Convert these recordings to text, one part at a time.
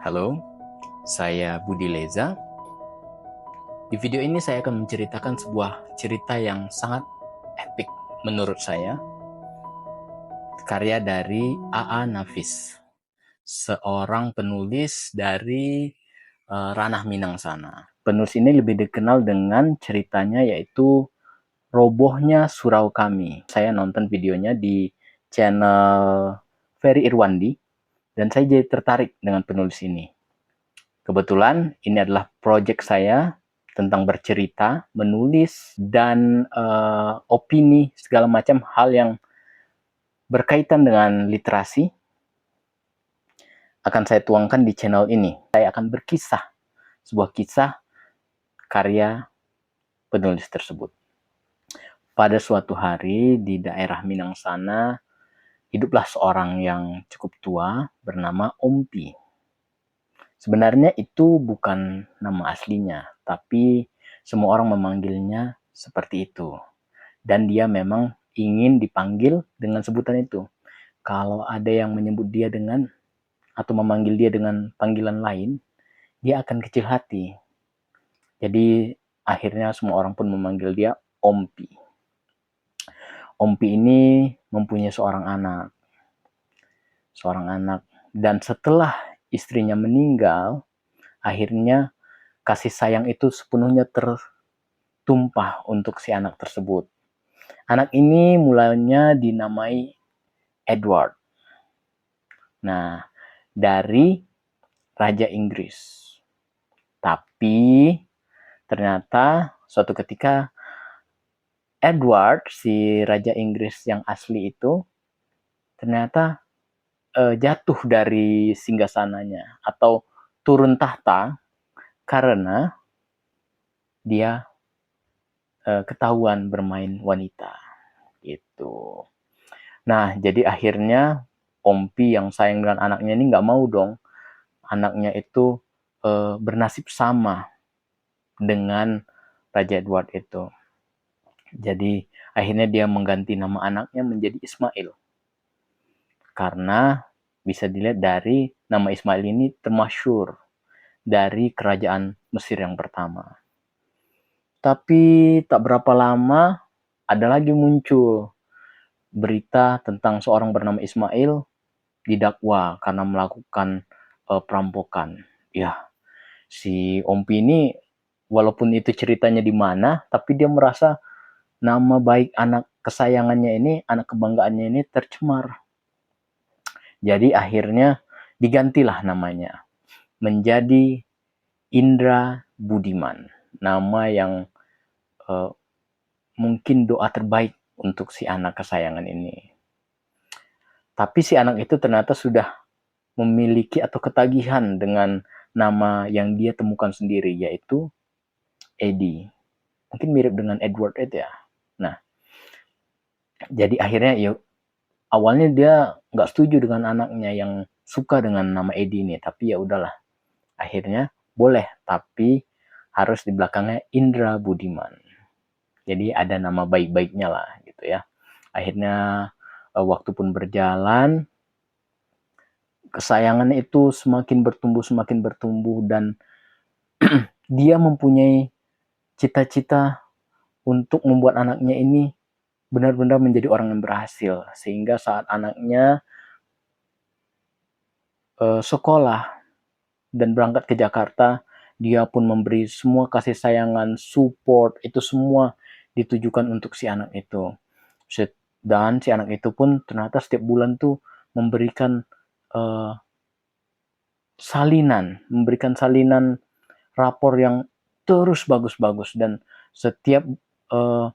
Halo, saya Budi Leza. Di video ini saya akan menceritakan sebuah cerita yang sangat epik menurut saya. Karya dari A.A. Nafis, seorang penulis dari ranah Minang sana. Penulis ini lebih dikenal dengan ceritanya yaitu Robohnya Surau Kami. Saya nonton videonya di channel Ferry Irwandi dan saya jadi tertarik dengan penulis ini. Kebetulan ini adalah proyek saya tentang bercerita, menulis, dan opini segala macam hal yang berkaitan dengan literasi akan saya tuangkan di channel ini. Saya akan berkisah, sebuah kisah karya penulis tersebut. Pada suatu hari di daerah Minang sana, hiduplah seorang yang cukup tua bernama Ompi. Sebenarnya itu bukan nama aslinya, tapi semua orang memanggilnya seperti itu. Dan dia memang ingin dipanggil dengan sebutan itu. Kalau ada yang menyebut dia dengan atau memanggil dia dengan panggilan lain, dia akan kecil hati. Jadi akhirnya semua orang pun memanggil dia Ompi. Ompi ini mempunyai seorang anak. Dan setelah istrinya meninggal, akhirnya kasih sayang itu sepenuhnya tertumpah untuk si anak tersebut. Anak ini mulanya dinamai Edward. Nah, dari Raja Inggris. Tapi ternyata suatu ketika Edward, si Raja Inggris yang asli itu, ternyata jatuh dari singgasananya atau turun tahta karena dia ketahuan bermain wanita gitu. Nah, jadi akhirnya Ompi yang sayang dengan anaknya ini nggak mau dong anaknya itu bernasib sama dengan Raja Edward itu. Jadi akhirnya dia mengganti nama anaknya menjadi Ismail. Karena bisa dilihat dari nama Ismail ini termasyhur dari kerajaan Mesir yang pertama. Tapi tak berapa lama ada lagi muncul berita tentang seorang bernama Ismail didakwa karena melakukan perampokan. Ya, si Ompi ini walaupun itu ceritanya di mana, tapi dia merasa nama baik anak kesayangannya ini, anak kebanggaannya ini tercemar. Jadi akhirnya digantilah namanya menjadi Indra Budiman. Nama yang mungkin doa terbaik untuk si anak kesayangan ini. Tapi si anak itu ternyata sudah memiliki atau ketagihan dengan nama yang dia temukan sendiri, yaitu Eddie. Mungkin mirip dengan Edward itu ya. Nah, jadi akhirnya ya awalnya dia nggak setuju dengan anaknya yang suka dengan nama Eddie ini, tapi ya udahlah. Akhirnya boleh, tapi harus di belakangnya Indra Budiman. Jadi ada nama baik-baiknya lah gitu ya. Akhirnya waktu pun berjalan, kesayangan itu semakin bertumbuh dan dia mempunyai cita-cita untuk membuat anaknya ini benar-benar menjadi orang yang berhasil, sehingga saat anaknya sekolah dan berangkat ke Jakarta, dia pun memberi semua kasih sayangan, support, itu semua ditujukan untuk si anak itu. Dan si anak itu pun ternyata setiap bulan tuh memberikan uh, memberikan salinan rapor yang terus bagus-bagus, dan setiap uh,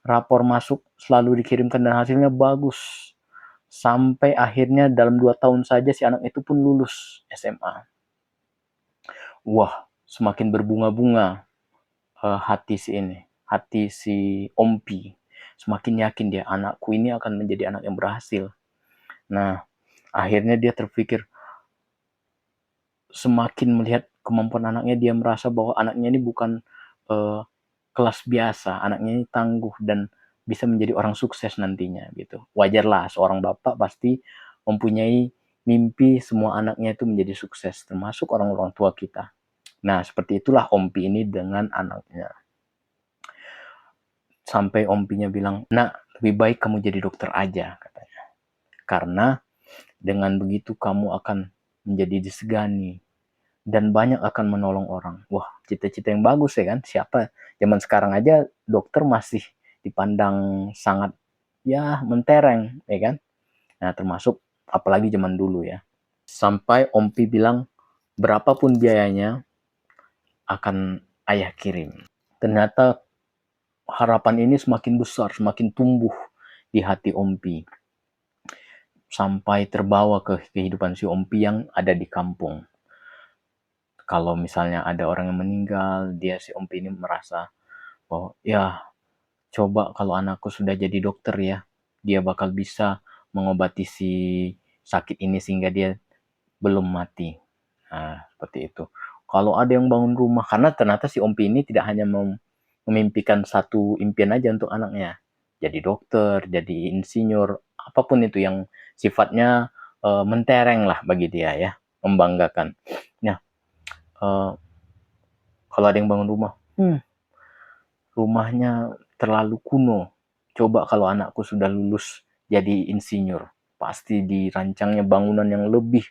rapor masuk selalu dikirimkan dan hasilnya bagus. Sampai akhirnya dalam 2 tahun saja si anak itu pun lulus SMA. Wah, semakin berbunga-bunga hati si Ompi. Semakin yakin dia, anakku ini akan menjadi anak yang berhasil. Nah, akhirnya dia terpikir, semakin melihat kemampuan anaknya, dia merasa bahwa anaknya ini bukan kelas biasa, anaknya ini tangguh dan bisa menjadi orang sukses nantinya gitu. Wajarlah seorang bapak pasti mempunyai mimpi semua anaknya itu menjadi sukses, termasuk orang-orang tua kita. Nah, seperti itulah Ompi ini dengan anaknya. Sampai Ompinya bilang, "Nak, lebih baik kamu jadi dokter aja," katanya. Karena dengan begitu kamu akan menjadi disegani dan banyak akan menolong orang. Wah, cita-cita yang bagus ya kan? Siapa zaman sekarang aja dokter masih dipandang sangat ya mentereng, ya kan? Nah, termasuk apalagi zaman dulu ya. Sampai Ompi bilang, berapapun biayanya akan ayah kirim. Ternyata harapan ini semakin besar, semakin tumbuh di hati Ompi. Sampai terbawa ke kehidupan si Ompi yang ada di kampung. Kalau misalnya ada orang yang meninggal, dia si Ompi ini merasa, oh ya coba kalau anakku sudah jadi dokter ya, dia bakal bisa mengobati si sakit ini sehingga dia belum mati. Nah, seperti itu. Kalau ada yang bangun rumah, karena ternyata si Ompi ini tidak hanya memimpikan satu impian aja untuk anaknya. Jadi dokter, jadi insinyur, apapun itu yang sifatnya mentereng lah bagi dia ya, membanggakan. Nah, kalau ada yang bangun rumah, rumahnya terlalu kuno. Coba kalau anakku sudah lulus jadi insinyur, pasti dirancangnya bangunan yang lebih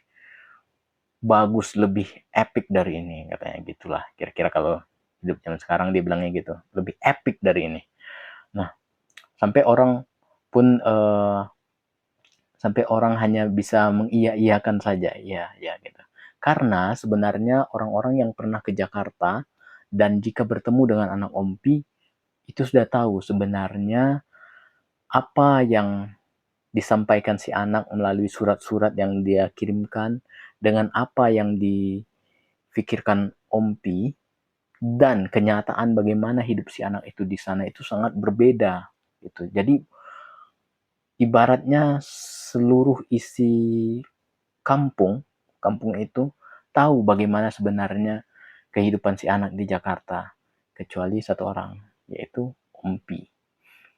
bagus, lebih epic dari ini, katanya gitulah. Kira-kira kalau hidup zaman sekarang dia bilangnya gitu, lebih epic dari ini. Nah, sampai orang pun sampai orang hanya bisa mengiya-iyakan saja, ya, ya gitu. Karena sebenarnya orang-orang yang pernah ke Jakarta dan jika bertemu dengan anak Ompi itu sudah tahu sebenarnya apa yang disampaikan si anak melalui surat-surat yang dia kirimkan dengan apa yang difikirkan Ompi dan kenyataan bagaimana hidup si anak itu di sana itu sangat berbeda gitu. Jadi ibaratnya seluruh isi kampung itu tahu bagaimana sebenarnya kehidupan si anak di Jakarta, kecuali satu orang, yaitu Ompi.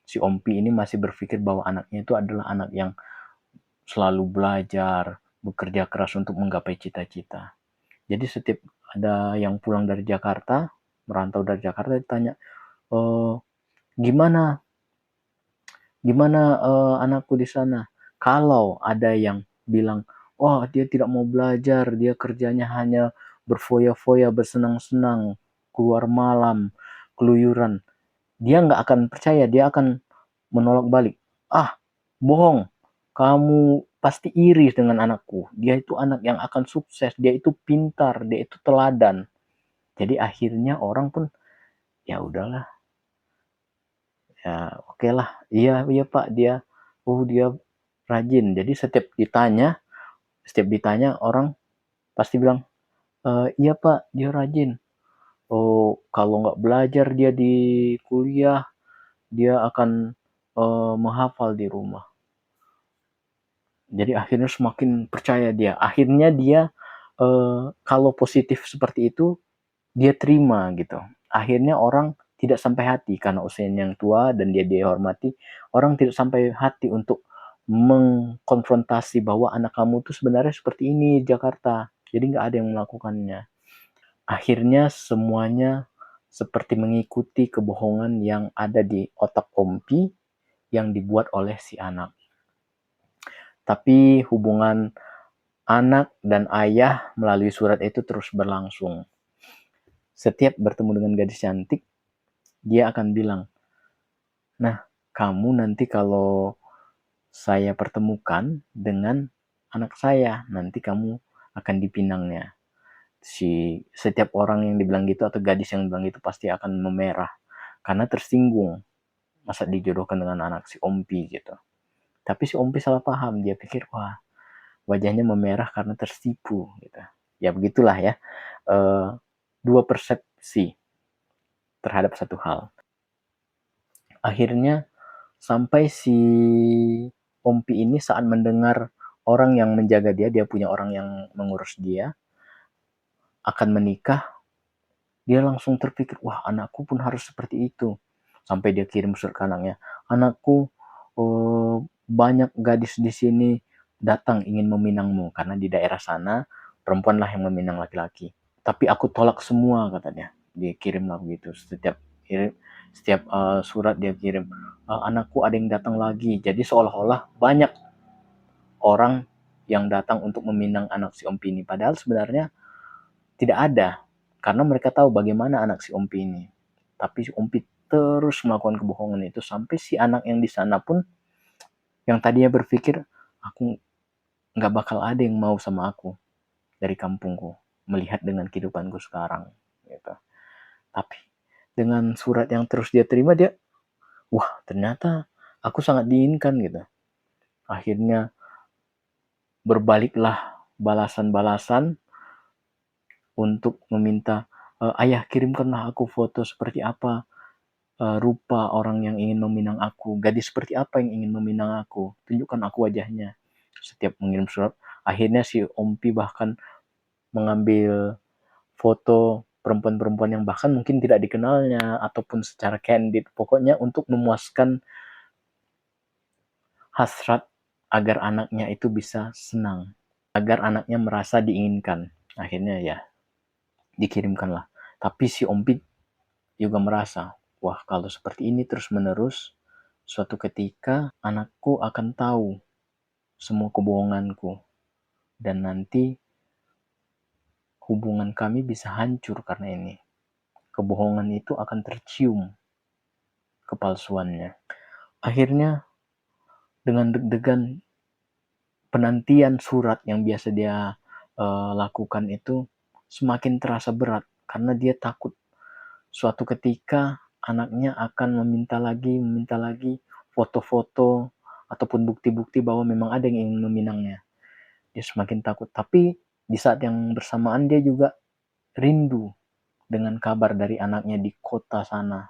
Si Ompi ini masih berpikir bahwa anaknya itu adalah anak yang selalu belajar, bekerja keras untuk menggapai cita-cita. Jadi setiap ada yang pulang dari Jakarta, merantau dari Jakarta, ditanya, gimana anakku di sana? Kalau ada yang bilang, oh dia tidak mau belajar, dia kerjanya hanya berfoya-foya, bersenang-senang, keluar malam, keluyuran, dia nggak akan percaya, dia akan menolak balik. Ah, bohong, kamu pasti iri dengan anakku. Dia itu anak yang akan sukses, dia itu pintar, dia itu teladan. Jadi akhirnya orang pun, ya udahlah, ya oke lah, iya Pak, dia rajin. Jadi setiap ditanya orang pasti bilang, iya Pak, dia rajin. Oh, kalau nggak belajar dia di kuliah, dia akan menghafal di rumah. Jadi akhirnya semakin percaya dia. Akhirnya dia kalau positif seperti itu dia terima gitu. Akhirnya orang tidak sampai hati karena usianya yang tua dan dia dihormati. Orang tidak sampai hati untuk mengkonfrontasi bahwa anak kamu tuh sebenarnya seperti ini di Jakarta. Jadi nggak ada yang melakukannya. Akhirnya semuanya seperti mengikuti kebohongan yang ada di otak Ompi yang dibuat oleh si anak. Tapi hubungan anak dan ayah melalui surat itu terus berlangsung. Setiap bertemu dengan gadis cantik, dia akan bilang, nah kamu nanti kalau saya pertemukan dengan anak saya, nanti kamu akan dipinangnya. Setiap orang yang dibilang gitu atau gadis yang bilang itu pasti akan memerah karena tersinggung. Masa dijodohkan dengan anak si Ompi gitu. Tapi si Ompi salah paham, dia pikir wah wajahnya memerah karena tertipu gitu. Ya begitulah ya. Dua persepsi terhadap satu hal. Akhirnya sampai si Ompi ini saat mendengar orang yang menjaga dia, dia punya orang yang mengurus dia, akan menikah, dia langsung terpikir, wah anakku pun harus seperti itu. Sampai dia kirim surat ke anaknya, anakku banyak gadis di sini datang ingin meminangmu, karena di daerah sana perempuanlah yang meminang laki-laki. Tapi aku tolak semua, katanya. Dia kirimlah begitu, setiap surat dia kirim, anakku ada yang datang lagi. Jadi seolah-olah banyak orang yang datang untuk meminang anak si Ompi ini, padahal sebenarnya tidak ada, karena mereka tahu bagaimana anak si Ompi ini. Tapi si Ompi terus melakukan kebohongan itu, sampai si anak yang di sana pun, yang tadinya berpikir, aku nggak bakal ada yang mau sama aku dari kampungku, melihat dengan kehidupanku sekarang, gitu. Tapi dengan surat yang terus dia terima, dia, wah ternyata aku sangat diinginkan, gitu. Akhirnya berbaliklah balasan-balasan untuk meminta, ayah kirimkanlah aku foto seperti apa, rupa orang yang ingin meminang aku, gadis seperti apa yang ingin meminang aku, tunjukkan aku wajahnya. Setiap mengirim surat, akhirnya si Ompi bahkan mengambil foto perempuan-perempuan yang bahkan mungkin tidak dikenalnya, ataupun secara candid, pokoknya untuk memuaskan hasrat agar anaknya itu bisa senang, agar anaknya merasa diinginkan. Akhirnya ya dikirimkanlah. Tapi si Ompi juga merasa, wah kalau seperti ini terus-menerus, suatu ketika anakku akan tahu semua kebohonganku, dan nanti hubungan kami bisa hancur karena ini. Kebohongan itu akan tercium kepalsuannya. Akhirnya dengan deg-degan, penantian surat yang biasa dia lakukan itu semakin terasa berat, karena dia takut suatu ketika anaknya akan meminta lagi foto-foto ataupun bukti-bukti bahwa memang ada yang ingin meminangnya. Dia semakin takut. Tapi di saat yang bersamaan dia juga rindu dengan kabar dari anaknya di kota sana,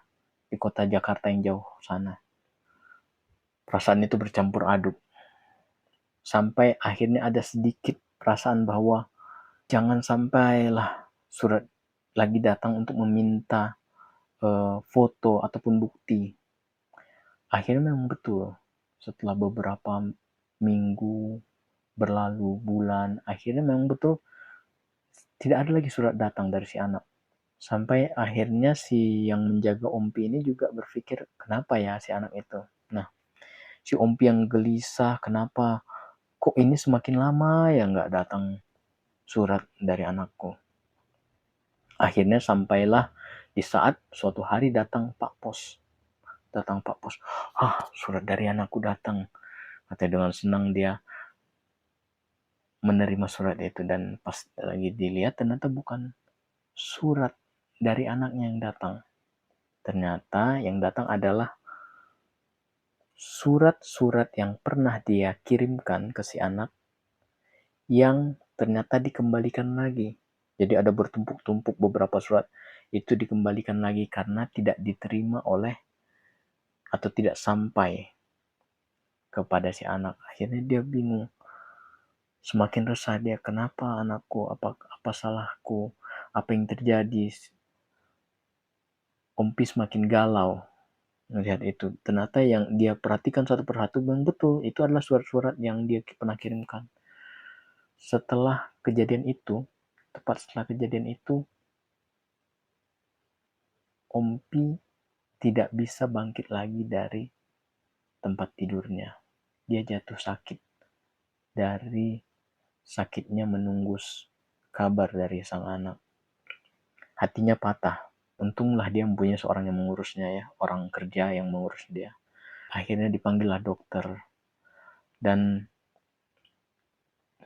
di kota Jakarta yang jauh sana. Perasaan itu bercampur aduk. Sampai akhirnya ada sedikit perasaan bahwa jangan sampailah surat lagi datang untuk meminta foto ataupun bukti. Akhirnya memang betul, setelah beberapa minggu berlalu, bulan, akhirnya memang betul tidak ada lagi surat datang dari si anak. Sampai akhirnya si yang menjaga Ompi ini juga berpikir, kenapa ya si anak itu. Nah, si Ompi yang gelisah, kenapa kok ini semakin lama ya nggak datang surat dari anakku. Akhirnya sampailah di saat suatu hari datang Pak Pos. Surat dari anakku datang. Katanya dengan senang dia menerima surat itu, dan pas lagi dilihat ternyata bukan surat dari anaknya yang datang. Ternyata yang datang adalah surat-surat yang pernah dia kirimkan ke si anak, yang ternyata dikembalikan lagi. Jadi ada bertumpuk-tumpuk beberapa surat, itu dikembalikan lagi karena tidak diterima oleh atau tidak sampai kepada si anak. Akhirnya dia bingung, semakin resah dia, kenapa anakku, apa salahku, apa yang terjadi. Ompi semakin galau melihat itu. Ternyata yang dia perhatikan satu persatu memang betul, itu adalah surat-surat yang dia pernah kirimkan. Setelah kejadian itu, tepat setelah kejadian itu, Ompi tidak bisa bangkit lagi dari tempat tidurnya. Dia jatuh sakit dari sakitnya menunggu kabar dari sang anak. Hatinya patah. Untunglah dia mempunyai seorang yang mengurusnya ya, orang kerja yang mengurus dia. Akhirnya dipanggillah dokter. Dan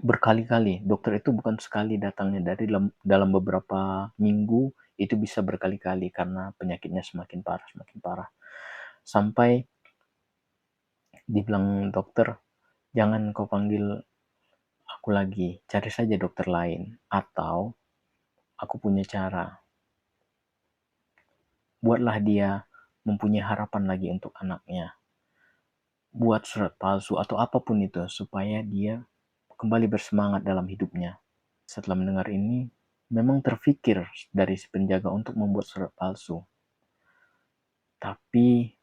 berkali-kali, dokter itu bukan sekali datangnya, dari dalam beberapa minggu itu bisa berkali-kali karena penyakitnya semakin parah. Sampai dibilang dokter, jangan kau panggil aku lagi, cari saja dokter lain. Atau aku punya cara, buatlah dia mempunyai harapan lagi untuk anaknya. Buat surat palsu atau apapun itu, supaya dia kembali bersemangat dalam hidupnya. Setelah mendengar ini, memang terfikir dari si penjaga untuk membuat surat palsu. Tapi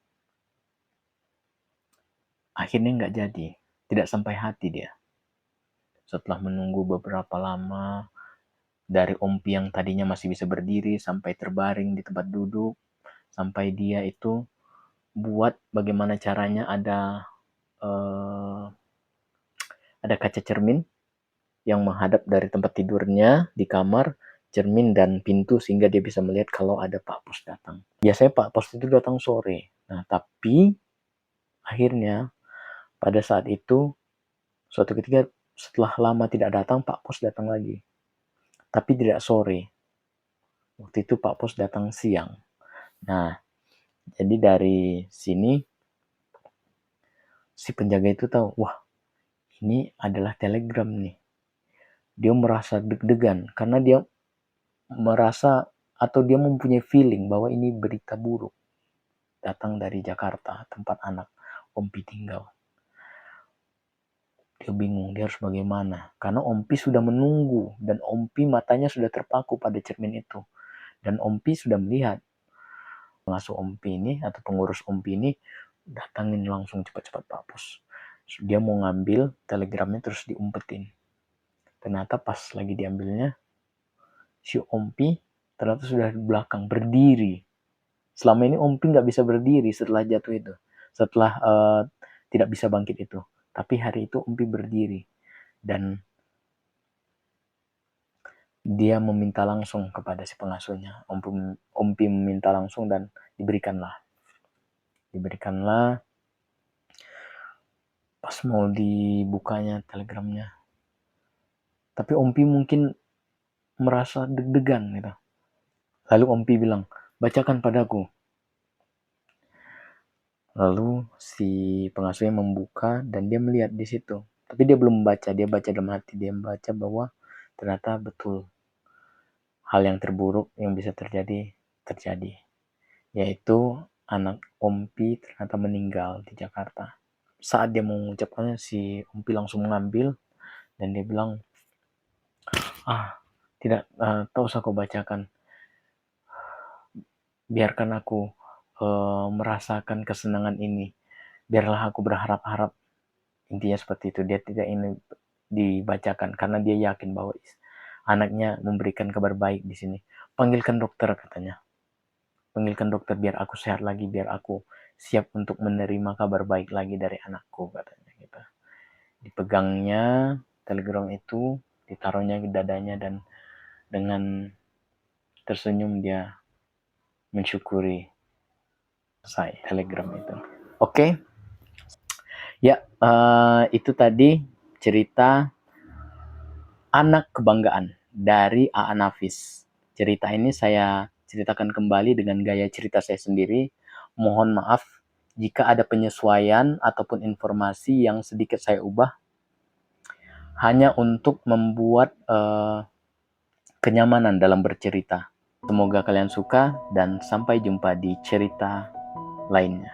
akhirnya nggak jadi, tidak sampai hati dia. Setelah menunggu beberapa lama, dari Ompi yang tadinya masih bisa berdiri sampai terbaring di tempat duduk, sampai dia itu buat bagaimana caranya ada kaca cermin yang menghadap dari tempat tidurnya di kamar, cermin dan pintu, sehingga dia bisa melihat kalau ada Pak Pos datang. Biasanya Pak Pos itu datang sore. Nah, tapi akhirnya pada saat itu, suatu ketika setelah lama tidak datang, Pak Pos datang lagi. Tapi tidak sore. Waktu itu Pak Pos datang siang. Nah, jadi dari sini si penjaga itu tahu, wah, ini adalah telegram nih. Dia merasa deg-degan karena dia merasa atau dia mempunyai feeling bahwa ini berita buruk datang dari Jakarta, tempat anak Ompi tinggal. Dia bingung, dia harus bagaimana. Karena Ompi sudah menunggu dan Ompi matanya sudah terpaku pada cermin itu. Dan Ompi sudah melihat pengasuh Ompi ini atau pengurus Ompi ini datangin langsung cepat-cepat Pak Pos. Dia mau ngambil telegramnya terus diumpetin. Ternyata pas lagi diambilnya, si Ompi ternyata sudah di belakang berdiri. Selama ini Ompi nggak bisa berdiri setelah jatuh itu, setelah tidak bisa bangkit itu. Tapi hari itu Ompi berdiri dan dia meminta langsung kepada si pengasuhnya. Ompi meminta langsung dan diberikanlah. Pas mau dibukanya telegramnya. Tapi Ompi mungkin merasa deg-degan gitu. Lalu Ompi bilang, bacakan padaku. Lalu si pengasuhnya membuka dan dia melihat di situ. Tapi dia belum membaca, dia baca dalam hati. Dia membaca bahwa ternyata betul hal yang terburuk yang bisa terjadi. Yaitu anak Ompi ternyata meninggal di Jakarta. Saat dia mengucapkannya, si Ompi langsung mengambil dan dia bilang, tidak usah kau bacakan. Biarkan aku merasakan kesenangan ini. Biarlah aku berharap-harap. Intinya seperti itu. Dia tidak ingin dibacakan karena dia yakin bahwa anaknya memberikan kabar baik di sini. Panggilkan dokter, katanya. Panggilkan dokter biar aku sehat lagi, biar aku siap untuk menerima kabar baik lagi dari anakku, katanya gitu. Dipegangnya telegram itu, ditaruhnya ke dadanya dan dengan tersenyum dia mensyukuri saya telegram itu. Oke. Ya, itu tadi cerita Anak Kebanggaan dari A.A. Nafis. Cerita ini saya ceritakan kembali dengan gaya cerita saya sendiri. Mohon maaf jika ada penyesuaian ataupun informasi yang sedikit saya ubah, hanya untuk membuat kenyamanan dalam bercerita. Semoga kalian suka dan sampai jumpa di cerita lainnya.